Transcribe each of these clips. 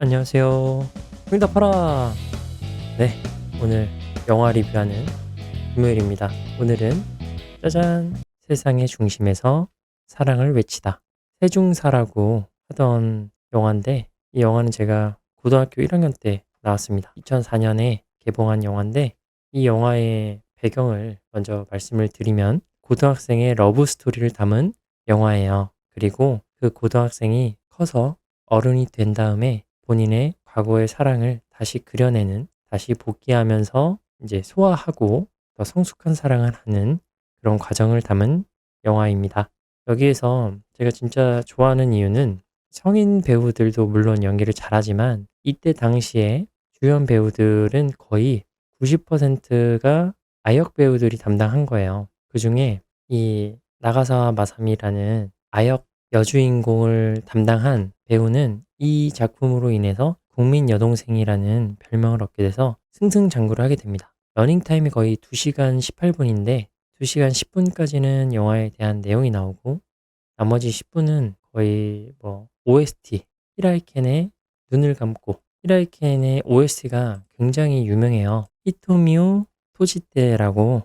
안녕하세요. 응답하라. 네, 오늘 영화 리뷰하는 금요일입니다. 오늘은 짜잔! 세상의 중심에서 사랑을 외치다. 세중사라고 하던 영화인데 이 영화는 제가 고등학교 1학년 때 나왔습니다. 2004년에 개봉한 영화인데 이 영화의 배경을 먼저 말씀을 드리면 고등학생의 러브 스토리를 담은 영화예요. 그리고 그 고등학생이 커서 어른이 된 다음에 본인의 과거의 사랑을 다시 그려내는, 다시 복귀하면서 이제 소화하고 더 성숙한 사랑을 하는 그런 과정을 담은 영화입니다. 여기에서 제가 진짜 좋아하는 이유는 성인 배우들도 물론 연기를 잘하지만 이때 당시에 주연 배우들은 거의 90%가 아역 배우들이 담당한 거예요. 그중에 이 나가사와 마사미라는 아역 여주인공을 담당한 배우는 이 작품으로 인해서 국민 여동생이라는 별명을 얻게 돼서 승승장구를 하게 됩니다. 러닝타임이 거의 2시간 18분인데 2시간 10분까지는 영화에 대한 내용이 나오고 나머지 10분은 거의 뭐 OST, 히라이켄의 눈을 감고, 히라이켄의 OST가 굉장히 유명해요. 히토미오 토지테라고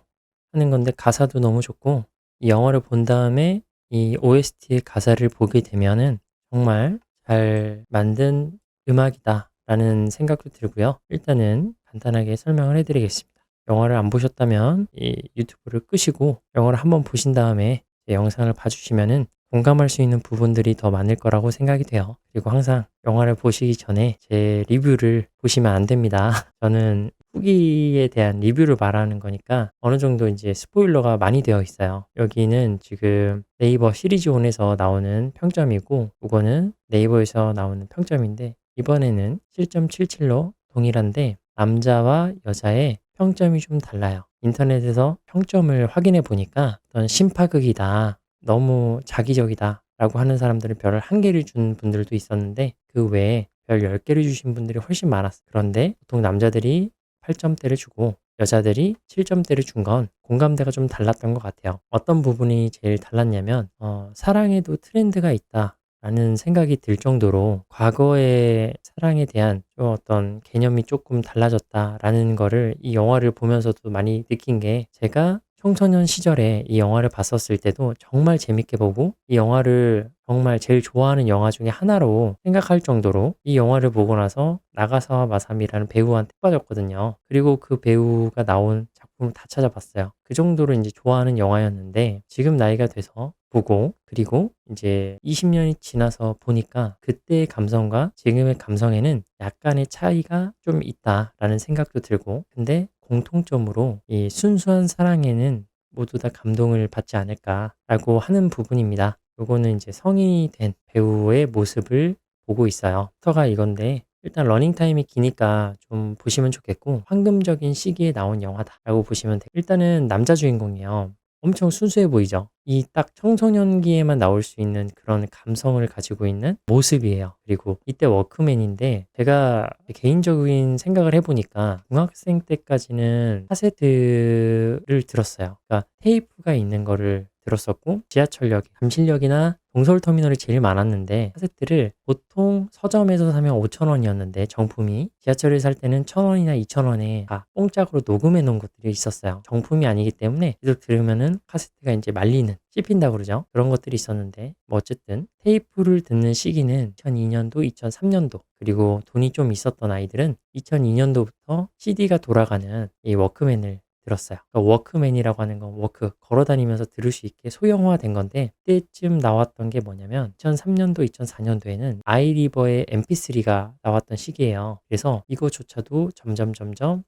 하는 건데 가사도 너무 좋고 이 영화를 본 다음에 이 OST의 가사를 보게 되면은 정말 잘 만든 음악이다 라는 생각도 들고요. 일단은 간단하게 설명을 해드리겠습니다. 영화를 안 보셨다면 이 유튜브를 끄시고 영화를 한번 보신 다음에 제 영상을 봐주시면은 공감할 수 있는 부분들이 더 많을 거라고 생각이 돼요. 그리고 항상 영화를 보시기 전에 제 리뷰를 보시면 안 됩니다. 저는 후기에 대한 리뷰를 말하는 거니까 어느 정도 이제 스포일러가 많이 되어 있어요. 여기는 지금 네이버 시리즈온에서 나오는 평점이고, 이거는 네이버에서 나오는 평점인데, 이번에는 7.77로 동일한데, 남자와 여자의 평점이 좀 달라요. 인터넷에서 평점을 확인해 보니까 어떤 심파극이다, 너무 자기적이다 라고 하는 사람들은 별을 1개를 준 분들도 있었는데 그 외에 별 10개를 주신 분들이 훨씬 많았어요. 그런데 보통 남자들이 8점대를 주고 여자들이 7점대를 준 건 공감대가 좀 달랐던 것 같아요. 어떤 부분이 제일 달랐냐면 사랑에도 트렌드가 있다 라는 생각이 들 정도로 과거의 사랑에 대한 좀 어떤 개념이 조금 달라졌다라는 거를 이 영화를 보면서도 많이 느낀 게, 제가 청소년 시절에 이 영화를 봤었을 때도 정말 재밌게 보고 이 영화를 정말 제일 좋아하는 영화 중에 하나로 생각할 정도로 이 영화를 보고 나서 나가사와 마사미라는 배우한테 빠졌거든요. 그리고 그 배우가 나온 작품을 다 찾아봤어요. 그 정도로 이제 좋아하는 영화였는데 지금 나이가 돼서 보고, 그리고 이제 20년이 지나서 보니까 그때의 감성과 지금의 감성에는 약간의 차이가 좀 있다라는 생각도 들고, 근데 공통점으로 이 순수한 사랑에는 모두 다 감동을 받지 않을까라고 하는 부분입니다. 요거는 이제 성인이 된 배우의 모습을 보고 있어요. 터가 이건데 일단 러닝타임이 기니까 좀 보시면 좋겠고, 황금적인 시기에 나온 영화다라고 보시면 돼요. 일단은 남자 주인공이에요. 엄청 순수해 보이죠? 이 딱 청소년기에만 나올 수 있는 그런 감성을 가지고 있는 모습이에요. 그리고 이때 워크맨인데 제가 개인적인 생각을 해보니까 중학생 때까지는 카세트를 들었어요. 그러니까 테이프가 있는 거를 들었었고, 지하철역, 잠실역이나 동서울터미널이 제일 많았는데 카세트를 보통 서점에서 사면 5,000원이었는데 정품이 지하철에 살 때는 1,000원이나 2,000원에 다 공짜로 녹음해 놓은 것들이 있었어요. 정품이 아니기 때문에 계속 들으면은 카세트가 이제 말리는, 씹힌다고 그러죠. 그런 것들이 있었는데 뭐 어쨌든 테이프를 듣는 시기는 2002년도, 2003년도, 그리고 돈이 좀 있었던 아이들은 2002년도부터 CD가 돌아가는 이 워크맨을 들었어요. 그러니까 워크맨이라고 하는 건 워크, 걸어다니면서 들을 수 있게 소형화된 건데, 그때쯤 나왔던 게 뭐냐면 2003년도, 2004년도에는 아이리버의 MP3가 나왔던 시기예요. 그래서 이거조차도 점점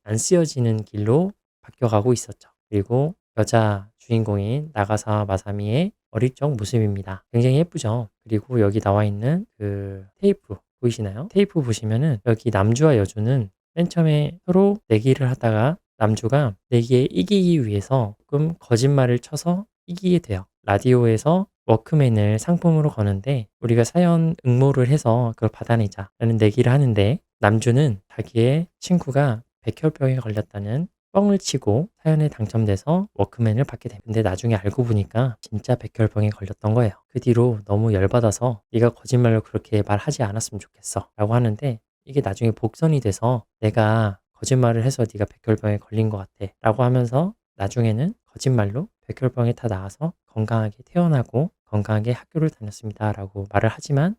안 쓰여지는 길로 바뀌어가고 있었죠. 그리고 여자 주인공인 나가사와 마사미의 어릴 적 모습입니다. 굉장히 예쁘죠. 그리고 여기 나와 있는 그 테이프 보이시나요? 테이프 보시면은 여기 남주와 여주는 맨 처음에 서로 내기를 하다가 남주가 내기에 이기기 위해서 조금 거짓말을 쳐서 이기게 돼요. 라디오에서 워크맨을 상품으로 거는데 우리가 사연 응모를 해서 그걸 받아내자 라는 내기를 하는데, 남주는 자기의 친구가 백혈병에 걸렸다는 뻥을 치고 사연에 당첨돼서 워크맨을 받게 됩니다. 근데 나중에 알고 보니까 진짜 백혈병에 걸렸던 거예요. 그 뒤로 너무 열받아서 네가 거짓말로 그렇게 말하지 않았으면 좋겠어 라고 하는데, 이게 나중에 복선이 돼서 내가 거짓말을 해서 네가 백혈병에 걸린 것 같아 라고 하면서 나중에는 거짓말로 백혈병에 다 나아서 건강하게 태어나고 건강하게 학교를 다녔습니다 라고 말을 하지만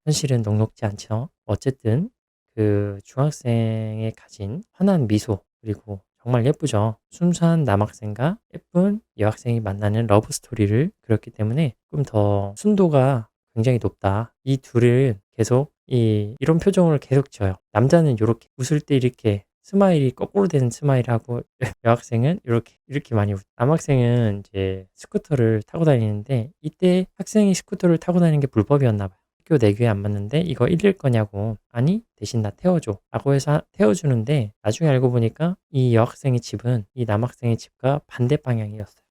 현실은 녹록지 않죠. 어쨌든 그 중학생이 가진 환한 미소 그리고 정말 예쁘죠. 순수한 남학생과 예쁜 여학생이 만나는 러브 스토리를 그렸기 때문에 조금 더 순도가 굉장히 높다. 이 둘을 계속 이런 표정을 계속 지어요. 남자는 요렇게 웃을 때 이렇게 스마일이 거꾸로 되는 스마일하고 여학생은 이렇게 많이 남학생은 이제 스쿠터를 타고 다니는데 이때 학생이 스쿠터를 타고 다니는 게 불법이었나 봐요. 학교 내규에 안 맞는데 이거 잃을 거냐고 아니 대신 나 태워줘 라고 해서 태워주는데 나중에 알고 보니까 이 여학생의 집은 이 남학생의 집과 반대 방향이었어요.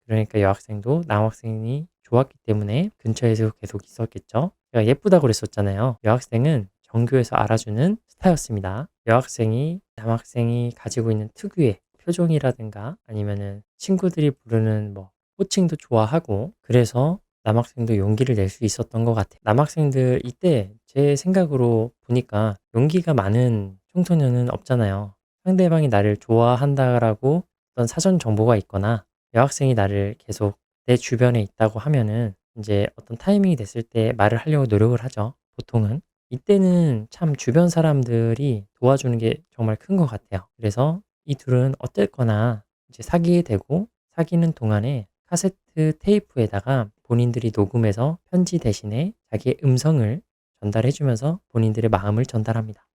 그러니까 여학생도 남학생이 좋았기 때문에 근처에서 계속 있었겠죠. 제가 예쁘다고 그랬었잖아요. 여학생은 전교에서 알아주는 스타였습니다. 여학생이 남학생이 가지고 있는 특유의 표정이라든가 아니면은 친구들이 부르는 뭐 호칭도 좋아하고 그래서 남학생도 용기를 낼 수 있었던 것 같아요. 남학생들 이때 제 생각으로 보니까 용기가 많은 청소년은 없잖아요. 상대방이 나를 좋아한다라고 어떤 사전 정보가 있거나 여학생이 나를 계속 내 주변에 있다고 하면은 이제 어떤 타이밍이 됐을 때 말을 하려고 노력을 하죠. 보통은. 이때는 참 주변 사람들이 도와주는 게 정말 큰 것 같아요. 그래서 이 둘은 어쨌거나 이제 사귀게 되고 사귀는 동안에 카세트 테이프에다가 본인들이 녹음해서 편지 대신에 자기의 음성을 전달해주면서 본인들의 마음을 전달합니다.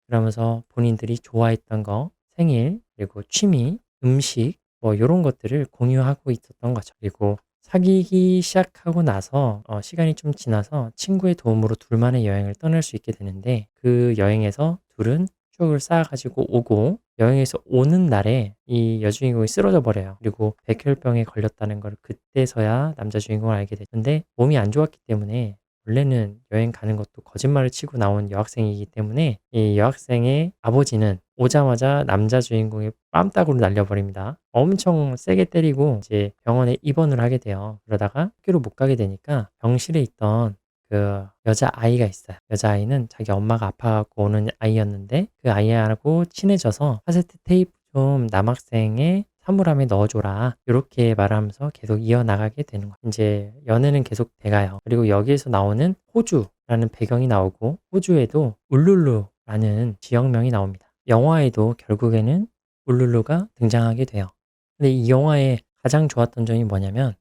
그러면서 본인들이 좋아했던 거, 생일, 그리고 취미, 음식, 뭐 요런 것들을 공유하고 있었던 거죠. 그리고 사귀기 시작하고 나서 시간이 좀 지나서 친구의 도움으로 둘만의 여행을 떠날 수 있게 되는데 그 여행에서 둘은 추억을 쌓아가지고 오고 여행에서 오는 날에 이 여주인공이 쓰러져 버려요. 그리고 백혈병에 걸렸다는 걸 그때서야 남자 주인공을 알게 됐는데 몸이 안 좋았기 때문에 원래는 여행 가는 것도 거짓말을 치고 나온 여학생이기 때문에 이 여학생의 아버지는 오자마자 남자 주인공의 뺨따구로 날려버립니다. 엄청 세게 때리고 이제 병원에 입원을 하게 돼요. 그러다가 학교를 못 가게 되니까 병실에 있던 그 여자아이가 있어요. 여자아이는 자기 엄마가 아파갖고 오는 아이였는데 그 아이하고 친해져서 카세트 테이프 좀 남학생의 사물함에 넣어줘라. 이렇게 말하면서 계속 이어나가게 되는 거예요. 이제 연애는 계속 돼가요. 그리고 여기에서 나오는 호주라는 배경이 나오고 호주에도 울룰루라는 지역명이 나옵니다. 영화에도 결국에는 울룰루가 등장하게 돼요. 근데 이 영화의 가장 좋았던 점이 뭐냐면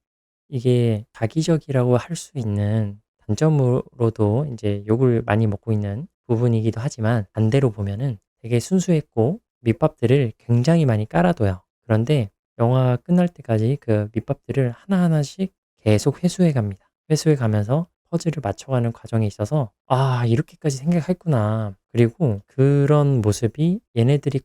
이게 자기적이라고 할 수 있는 단점으로도 이제 욕을 많이 먹고 있는 부분이기도 하지만 반대로 보면은 되게 순수했고 밑밥들을 굉장히 많이 깔아둬요. 그런데 영화 끝날 때까지 그 밑밥들을 하나하나씩 계속 회수해 갑니다. 회수해 가면서 퍼즐을 맞춰가는 과정에 있어서 아, 이렇게까지 생각했구나. 그리고 그런 모습이 얘네들이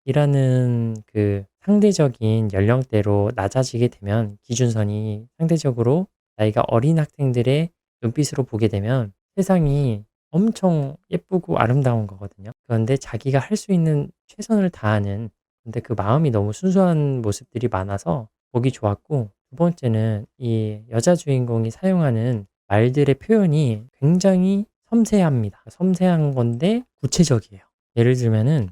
고등학생이라는 그 상대적인 연령대로 낮아지게 되면 기준선이 상대적으로 나이가 어린 학생들의 눈빛으로 보게 되면 세상이 엄청 예쁘고 아름다운 거거든요. 그런데 자기가 할 수 있는 최선을 다하는 근데 그 마음이 너무 순수한 모습들이 많아서 보기 좋았고 두 번째는 이 여자 주인공이 사용하는 말들의 표현이 굉장히 섬세합니다. 섬세한 건데 구체적이에요. 예를 들면은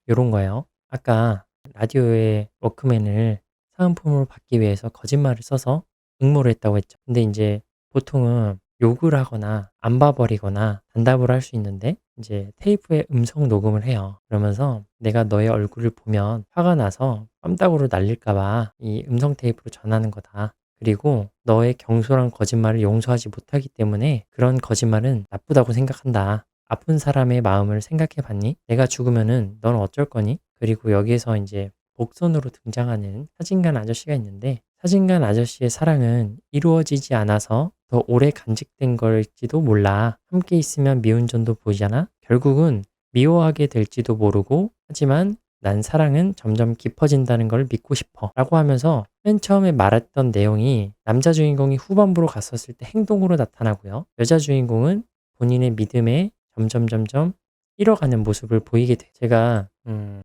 요런 거예요. 아까 라디오의 워크맨을 사은품으로 받기 위해서 거짓말을 써서 응모를 했다고 했죠. 근데 이제 보통은 욕을 하거나 안 봐버리거나 단답을 할 수 있는데 이제 테이프에 음성 녹음을 해요. 그러면서 내가 너의 얼굴을 보면 화가 나서 뺨따구로 날릴까 봐 이 음성 테이프로 전하는 거다. 그리고 너의 경솔한 거짓말을 용서하지 못하기 때문에 그런 거짓말은 나쁘다고 생각한다. 아픈 사람의 마음을 생각해 봤니? 내가 죽으면은 넌 어쩔 거니? 그리고 여기에서 이제 복선으로 등장하는 사진관 아저씨가 있는데 사진관 아저씨의 사랑은 이루어지지 않아서 더 오래 간직된 걸지도 몰라. 함께 있으면 미운 점도 보이잖아. 결국은 미워하게 될지도 모르고 하지만 난 사랑은 점점 깊어진다는 걸 믿고 싶어 라고 하면서 맨 처음에 말했던 내용이 남자 주인공이 후반부로 갔었을 때 행동으로 나타나고요. 여자 주인공은 본인의 믿음에 점점 잃어가는 모습을 보이게 돼요. 제가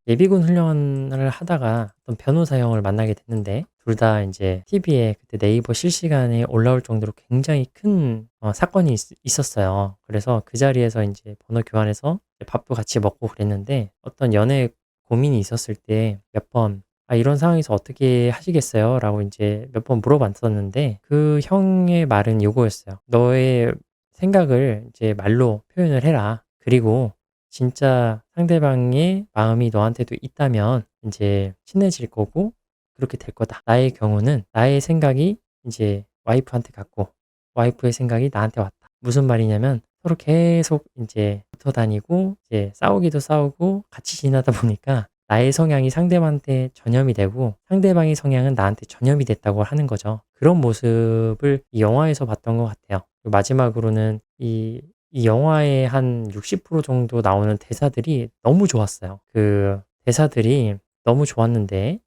예비군 훈련을 하다가 어떤 변호사 형을 만나게 됐는데 둘 다 이제 TV에 그때 네이버 실시간에 올라올 정도로 굉장히 큰 사건이 있었어요. 그래서 그 자리에서 이제 번호 교환해서 밥도 같이 먹고 그랬는데 어떤 연애 고민이 있었을 때 몇 번 이런 상황에서 어떻게 하시겠어요? 라고 이제 몇 번 물어봤었는데 그 형의 말은 이거였어요. 너의 생각을 이제 말로 표현을 해라. 그리고 진짜 상대방의 마음이 너한테도 있다면 이제 친해질 거고 그렇게 될 거다. 나의 경우는 나의 생각이 이제 와이프한테 갔고 와이프의 생각이 나한테 왔다. 무슨 말이냐면 서로 계속 이제 붙어 다니고 이제 싸우기도 싸우고 같이 지나다 보니까 나의 성향이 상대방한테 전염이 되고 상대방의 성향은 나한테 전염이 됐다고 하는 거죠. 그런 모습을 이 영화에서 봤던 것 같아요. 그리고 마지막으로는 이 영화의 한 60% 정도 나오는 대사들이 너무 좋았어요. 그 대사들이 너무 좋았는데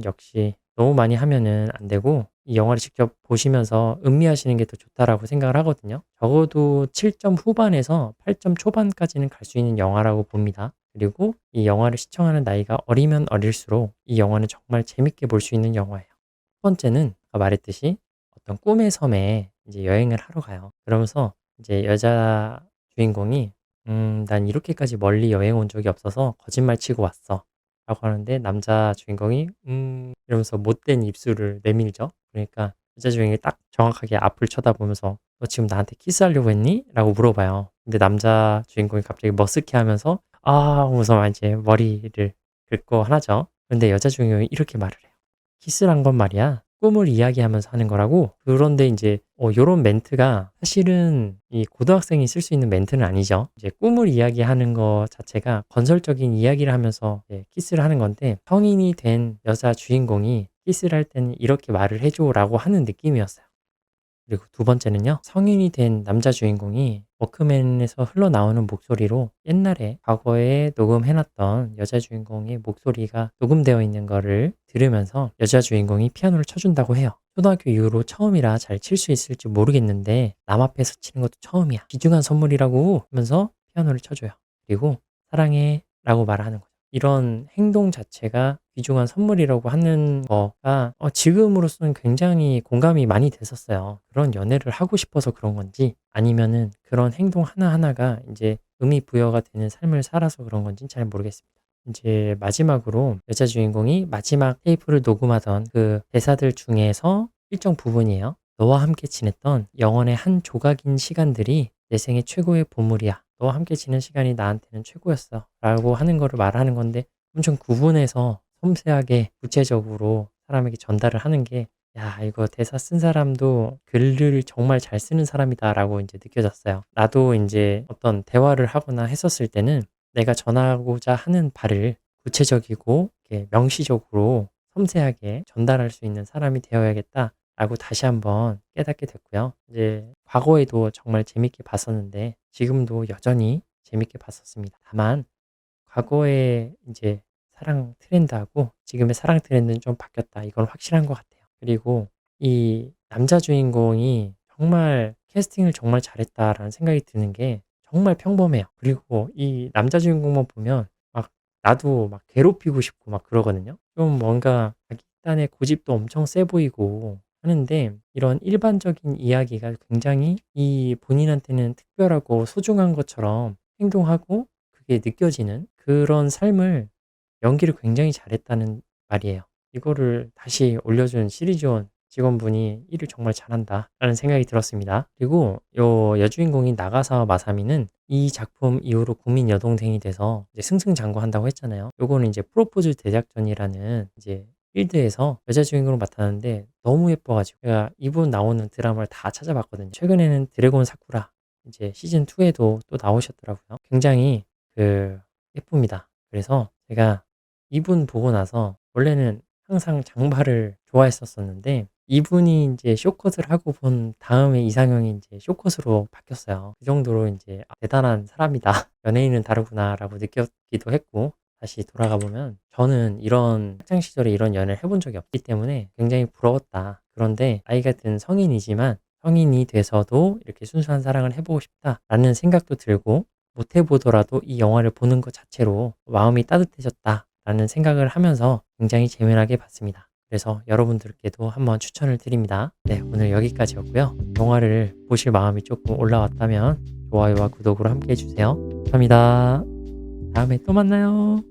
역시 너무 많이 하면은 안 되고 이 영화를 직접 보시면서 음미하시는 게 더 좋다라고 생각을 하거든요. 적어도 7점 후반에서 8점 초반까지는 갈 수 있는 영화라고 봅니다. 그리고 이 영화를 시청하는 나이가 어리면 어릴수록 이 영화는 정말 재밌게 볼 수 있는 영화예요. 첫 번째는 아까 말했듯이 어떤 꿈의 섬에 이제 여행을 하러 가요. 그러면서 이제 여자 주인공이 난 이렇게까지 멀리 여행 온 적이 없어서 거짓말 치고 왔어. 라고 하는데 남자 주인공이 이러면서 못된 입술을 내밀죠. 그러니까 여자 주인공이 딱 정확하게 앞을 쳐다보면서 너 지금 나한테 키스하려고 했니? 라고 물어봐요. 근데 남자 주인공이 갑자기 머쓱해하면서 하면서 막 이제 머리를 긁고 하죠. 근데 여자 주인공이 이렇게 말을 해요. 키스란 건 말이야. 꿈을 이야기하면서 하는 거라고. 그런데 이제 요런 멘트가 사실은 이 고등학생이 쓸 수 있는 멘트는 아니죠. 이제 꿈을 이야기하는 거 자체가 건설적인 이야기를 하면서 키스를 하는 건데 성인이 된 여자 주인공이 키스를 할 때는 이렇게 말을 해줘라고 하는 느낌이었어요. 그리고 두 번째는요. 성인이 된 남자 주인공이 워크맨에서 흘러나오는 목소리로 옛날에 과거에 녹음해놨던 여자 주인공의 목소리가 녹음되어 있는 거를 들으면서 여자 주인공이 피아노를 쳐준다고 해요. 초등학교 이후로 처음이라 잘 칠 수 있을지 모르겠는데 남 앞에서 치는 것도 처음이야. 귀중한 선물이라고 하면서 피아노를 쳐줘요. 그리고 사랑해 라고 말하는 거죠. 이런 행동 자체가 귀중한 선물이라고 하는 거가 지금으로서는 굉장히 공감이 많이 됐었어요. 그런 연애를 하고 싶어서 그런 건지 아니면은 그런 행동 하나하나가 이제 의미 부여가 되는 삶을 살아서 그런 건지는 잘 모르겠습니다. 이제 마지막으로 여자 주인공이 마지막 테이프를 녹음하던 그 대사들 중에서 일정 부분이에요. 너와 함께 지냈던 영원의 한 조각인 시간들이 내 생애 최고의 보물이야. 너와 함께 지낸 시간이 나한테는 최고였어. 라고 하는 거를 말하는 건데 엄청 구분해서 섬세하게 구체적으로 사람에게 전달을 하는 게 야, 이거 대사 쓴 사람도 글을 정말 잘 쓰는 사람이다라고 이제 느껴졌어요. 나도 이제 어떤 대화를 하거나 했었을 때는 내가 전하고자 하는 바를 구체적이고 이렇게 명시적으로 섬세하게 전달할 수 있는 사람이 되어야겠다라고 다시 한번 깨닫게 됐고요. 이제 과거에도 정말 재밌게 봤었는데 지금도 여전히 재밌게 봤었습니다. 다만 과거의 이제 사랑 트렌드하고 지금의 사랑 트렌드는 좀 바뀌었다. 이건 확실한 것 같아요. 그리고 이 남자 주인공이 정말 캐스팅을 정말 잘했다라는 생각이 드는 게 정말 평범해요. 그리고 이 남자 주인공만 보면 막 나도 막 괴롭히고 싶고 막 그러거든요. 좀 뭔가 자기 딴의 고집도 엄청 세 보이고 하는데 이런 일반적인 이야기가 굉장히 이 본인한테는 특별하고 소중한 것처럼 행동하고 그게 느껴지는 그런 삶을 연기를 굉장히 잘했다는 말이에요. 이거를 다시 올려준 시리즈원 직원분이 일을 정말 잘한다라는 생각이 들었습니다. 그리고 요 여주인공인 나가사와 마사미는 이 작품 이후로 국민 여동생이 돼서 이제 승승장구한다고 했잖아요. 요거는 이제 프로포즈 대작전이라는 이제 필드에서 여자 주인공으로 맡았는데 너무 예뻐가지고 제가 이분 나오는 드라마를 다 찾아봤거든요. 최근에는 드래곤 사쿠라 이제 시즌 2에도 또 나오셨더라고요. 굉장히 예쁩니다. 그래서 제가 이분 보고 나서 원래는 항상 장발을 좋아했었었는데 이분이 이제 쇼컷을 하고 본 다음에 이상형이 이제 쇼컷으로 바뀌었어요. 그 정도로 이제 대단한 사람이다. 연예인은 다르구나라고 느꼈기도 했고 다시 돌아가 보면 저는 이런 학창 시절에 이런 연애를 해본 적이 없기 때문에 굉장히 부러웠다. 그런데 나이가 든 성인이지만 성인이 돼서도 이렇게 순수한 사랑을 해보고 싶다라는 생각도 들고 못 해보더라도 이 영화를 보는 것 자체로 마음이 따뜻해졌다라는 생각을 하면서 굉장히 재미나게 봤습니다. 그래서 여러분들께도 한번 추천을 드립니다. 네, 오늘 여기까지였고요. 영화를 보실 마음이 조금 올라왔다면 좋아요와 구독으로 함께 해주세요. 감사합니다. 다음에 또 만나요.